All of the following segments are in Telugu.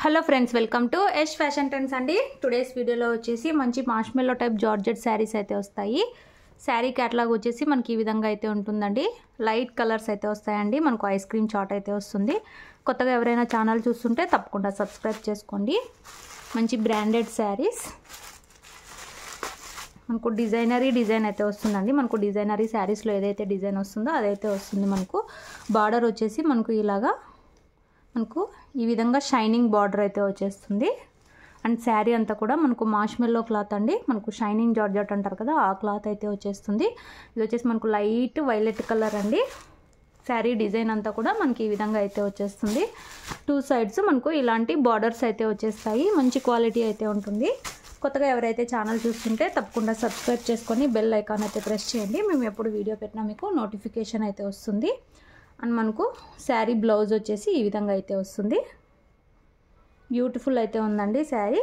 Hello friends, welcome to Yash fashion trends అండి. టుడేస్ వీడియోలో వచ్చేసి మంచి మార్ష్మెల్లో టైప్ జార్జెట్ శారీస్ అయితే వస్తాయి. శారీ క్యాటలాగ్ వచ్చేసి మనకి ఈ విధంగా అయితే ఉంటుందండి. లైట్ కలర్స్ అయితే వస్తాయండి. మనకు ఐస్ క్రీమ్ చాట్ అయితే వస్తుంది. కొత్తగా ఎవరైనా ఛానల్ చూస్తుంటే తప్పకుండా సబ్స్క్రైబ్ చేసుకోండి. మంచి బ్రాండెడ్ శారీస్, మనకు డిజైన్ అయితే వస్తుందండి. మనకు డిజైనరీ శారీస్లో ఏదైతే డిజైన్ వస్తుందో అదైతే వస్తుంది. మనకు బార్డర్ వచ్చేసి మనకు ఇలాగా మనకు ఈ విధంగా షైనింగ్ బార్డర్ అయితే వచ్చేస్తుంది. అండ్ శారీ అంతా కూడా మనకు మార్ష్మెల్లో క్లాత్ అండి. మనకు షైనింగ్ జార్జెట్ అంటారు కదా, ఆ క్లాత్ అయితే వచ్చేస్తుంది. ఇది వచ్చేసి మనకు లైట్ వైలెట్ కలర్ అండి. శారీ డిజైన్ అంతా కూడా మనకి ఈ విధంగా అయితే వచ్చేస్తుంది. టూ సైడ్స్ మనకు ఇలాంటి బార్డర్స్ అయితే వచ్చేస్తాయి. మంచి క్వాలిటీ అయితే ఉంటుంది. కొత్తగా ఎవరైతే ఛానల్ చూస్తుంటే తప్పకుండా సబ్స్క్రైబ్ చేసుకొని బెల్ ఐకాన్ అయితే ప్రెస్ చేయండి. మేము ఎప్పుడు వీడియో పెట్టినా మీకు నోటిఫికేషన్ అయితే వస్తుంది. అండ్ మనకు శారీ బ్లౌజ్ వచ్చేసి ఈ విధంగా అయితే వస్తుంది. బ్యూటిఫుల్ అయితే ఉందండి శారీ.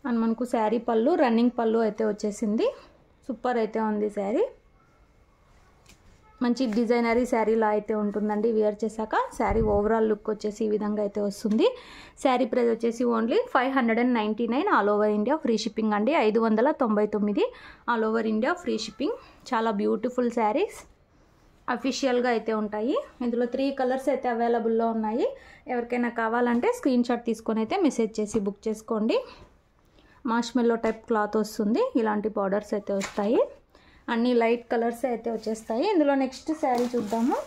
అండ్ మనకు శారీ పళ్ళు, రన్నింగ్ పళ్ళు అయితే వచ్చేసింది. సూపర్ అయితే ఉంది శారీ. మంచి డిజైనరీ శారీలా అయితే ఉంటుందండి. వేర్ చేశాక శారీ ఓవరాల్ లుక్ వచ్చేసి ఈ విధంగా అయితే వస్తుంది. శారీ ప్రైస్ వచ్చేసి only 599 all over India free shipping అండి. 599 all over India free shipping. చాలా బ్యూటిఫుల్ శారీస్ అఫీషియల్గా అయితే ఉంటాయి. ఇందులో 3 కలర్స్ అయితే అవైలబుల్లో ఉన్నాయి. ఎవరికైనా కావాలంటే స్క్రీన్ షాట్ తీసుకొని అయితే మెసేజ్ చేసి బుక్ చేసుకోండి. మార్ష్మెల్లో టైప్ క్లాత్ వస్తుంది. ఇలాంటి బార్డర్స్ అయితే వస్తాయి. అన్ని లైట్ కలర్స్ అయితే వచ్చేస్తాయి. ఇందులో నెక్స్ట్ శారీ చూద్దాము.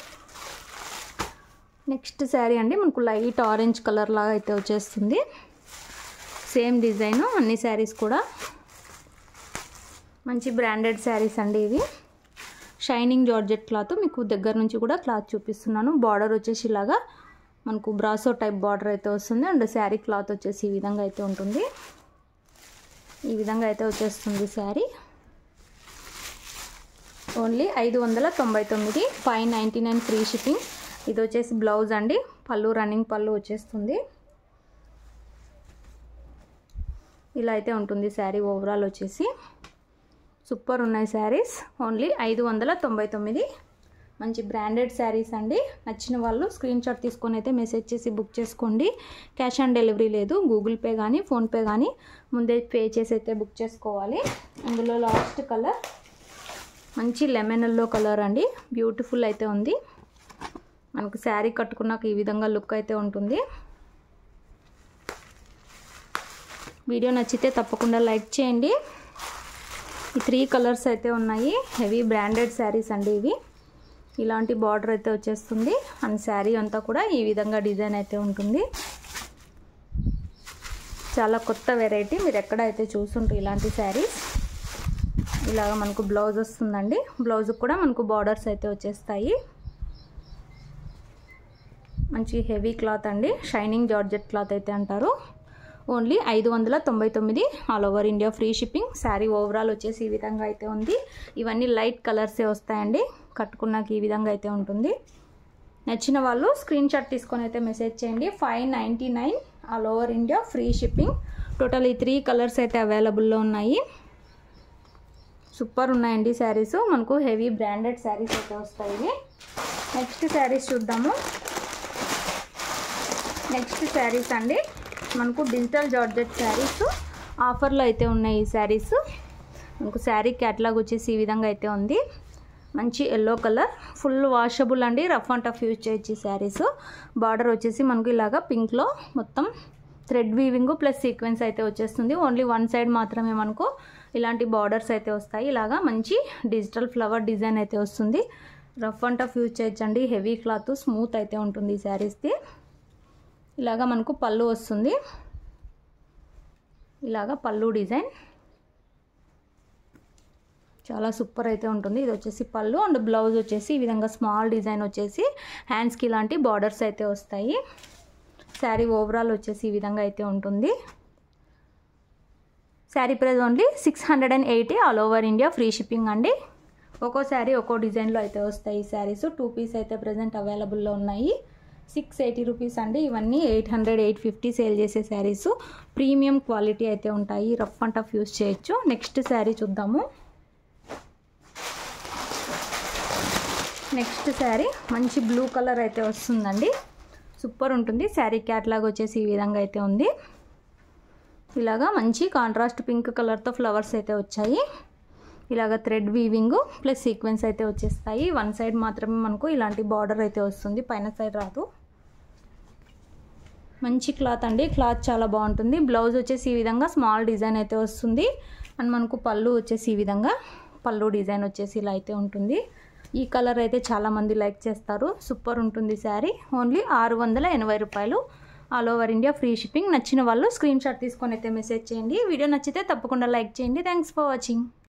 నెక్స్ట్ శారీ అండి మనకు లైట్ ఆరెంజ్ కలర్ లాగా అయితే వచ్చేస్తుంది. సేమ్ డిజైన్ అన్ని శారీస్ కూడా. మంచి బ్రాండెడ్ శారీస్ అండి ఇవి. షైనింగ్ జార్జెట్ క్లాత్ మీకు దగ్గర నుంచి కూడా క్లాత్ చూపిస్తున్నాను. బార్డర్ వచ్చేసి ఇలాగా మనకు బ్రాసో టైప్ బార్డర్ అయితే వస్తుంది. అండ్ శారీ క్లాత్ వచ్చేసి ఈ విధంగా అయితే ఉంటుంది. ఈ విధంగా అయితే వచ్చేస్తుంది శారీ. Only 599, 599 free shipping. ఇది వచ్చేసి బ్లౌజ్ అండి. పళ్ళు రన్నింగ్ పళ్ళు వచ్చేస్తుంది. ఇలా అయితే ఉంటుంది శారీ ఓవరాల్ వచ్చేసి. సూపర్ ఉన్నాయి శారీస్. ఓన్లీ 599. మంచి బ్రాండెడ్ శారీస్ అండి. నచ్చిన వాళ్ళు స్క్రీన్ షాట్ తీసుకొని అయితే మెసేజ్ చేసి బుక్ చేసుకోండి. క్యాష్ ఆన్ డెలివరీ లేదు. గూగుల్ పే కానీ ఫోన్పే కానీ ముందే పే చేసి అయితే బుక్ చేసుకోవాలి. అందులో లాస్ట్ కలర్ మంచి లెమన్ ఎల్లో కలర్ అండి. బ్యూటిఫుల్ అయితే ఉంది. మనకు శారీ కట్టుకున్నాక ఈ విధంగా లుక్ అయితే ఉంటుంది. వీడియో నచ్చితే తప్పకుండా లైక్ చేయండి. ఈ 3 కలర్స్ అయితే ఉన్నాయి. హెవీ బ్రాండెడ్ శారీస్ అండి ఇవి. ఇలాంటి బార్డర్ అయితే వచ్చేస్తుంది. అండ్ శారీ అంతా కూడా ఈ విధంగా డిజైన్ అయితే ఉంటుంది. చాలా కొత్త వెరైటీ. మీరు ఎక్కడ అయితే చూస్తుంటారు ఇలాంటి శారీస్. ఇలాగ మనకు బ్లౌజ్ వస్తుందండి. బ్లౌజ్ కూడా మనకు బార్డర్స్ అయితే వచ్చేస్తాయి. మంచి హెవీ క్లాత్ అండి. షైనింగ్ జార్జెట్ క్లాత్ అయితే అంటారు. Only 599 all over India free shipping. Sari overall వచ్చేసి ఈ విధంగా అయితే ఉంది. ఇవన్నీ లైట్ కలర్సే వస్తాయండి. కట్టుకున్నాక ఈ విధంగా అయితే ఉంటుంది. నచ్చిన వాళ్ళు స్క్రీన్ షాట్ తీసుకొని అయితే మెసేజ్ చేయండి. 599 all over India free shipping. Total ఈ 3 కలర్స్ అయితే అవైలబుల్లో ఉన్నాయి. సూపర్ ఉన్నాయండి శారీస్. మనకు హెవీ బ్రాండెడ్ శారీస్ అయితే వస్తాయి. నెక్స్ట్ శారీస్ చూద్దాము. నెక్స్ట్ శారీస్ అండి మనకు డిజిటల్ జార్జెట్ శారీస్ ఆఫర్లో అయితే ఉన్నాయి. ఈ శారీస్ మనకు శారీ క్యాటలాగ్ వచ్చేసి ఈ విధంగా అయితే ఉంది. మంచి ఎల్లో కలర్, ఫుల్ వాషబుల్ అండి. రఫ్ అండ్ టఫ్ యూజ్ చేయొచ్చు ఈ శారీస్. బార్డర్ వచ్చేసి మనకు ఇలాగా పింక్లో మొత్తం థ్రెడ్ వీవింగ్ ప్లస్ సీక్వెన్స్ అయితే వచ్చేస్తుంది. ఓన్లీ వన్ సైడ్ మాత్రమే మనకు ఇలాంటి బార్డర్స్ అయితే వస్తాయి. ఇలాగా మంచి డిజిటల్ ఫ్లవర్ డిజైన్ అయితే వస్తుంది. రఫ్ అండ్ టఫ్ యూజ్ చేయొచ్చండి. హెవీ క్లాత్, స్మూత్ అయితే ఉంటుంది ఈ శారీస్ది. ఇలాగా మనకు పళ్ళు వస్తుంది. ఇలాగా పళ్ళు డిజైన్ చాలా సూపర్ అయితే ఉంటుంది. ఇది వచ్చేసి పళ్ళు. అండ్ బ్లౌజ్ వచ్చేసి ఈ విధంగా స్మాల్ డిజైన్ వచ్చేసి హ్యాండ్స్కి ఇలాంటి బార్డర్స్ అయితే వస్తాయి. శారీ ఓవరాల్ వచ్చేసి ఈ విధంగా అయితే ఉంటుంది. Sari price only 680 all over India free shipping అండి. ఒక్కో శారీ ఒక్కో డిజైన్లో అయితే వస్తాయి ఈ శారీస్. 2 పీస్ అయితే ప్రజెంట్ అవైలబుల్లో ఉన్నాయి. 680 రూపీస్ అండి. ఇవన్నీ 800, 850 సేల్ చేసే శారీస్. ప్రీమియం క్వాలిటీ అయితే ఉంటాయి. రఫ్ అండ్ టఫ్ యూజ్ చేయొచ్చు. నెక్స్ట్ శారీ చూద్దాము. నెక్స్ట్ శారీ మంచి బ్లూ కలర్ అయితే వస్తుందండి. సూపర్ ఉంటుంది. శారీ క్యాట్లాగ్ వచ్చేసి ఈ విధంగా అయితే ఉంది. ఇలాగా మంచి కాంట్రాస్ట్ పింక్ కలర్తో ఫ్లవర్స్ అయితే వచ్చాయి. ఇలాగ థ్రెడ్ వీవింగ్ ప్లస్ సీక్వెన్స్ అయితే వచ్చేస్తాయి. వన్ సైడ్ మాత్రమే మనకు ఇలాంటి బార్డర్ అయితే వస్తుంది, పైన సైడ్ రాదు. మంచి క్లాత్ అండి, క్లాత్ చాలా బాగుంటుంది. బ్లౌజ్ వచ్చేసి ఈ విధంగా స్మాల్ డిజైన్ అయితే వస్తుంది. అండ్ మనకు పళ్ళు వచ్చేసి ఈ విధంగా పళ్ళు డిజైన్ వచ్చేసి ఇలా అయితే ఉంటుంది. ఈ కలర్ అయితే చాలామంది లైక్ చేస్తారు. సూపర్ ఉంటుంది శారీ. ఓన్లీ 680 రూపాయలు. All over India free shipping. నచ్చిన వాళ్ళు స్క్రీన్ షాట్ తీసుకొని అయితే మెసేజ్ చేయండి. వీడియో నచ్చితే తప్పకుండా లైక్ చేయండి. Thanks for watching.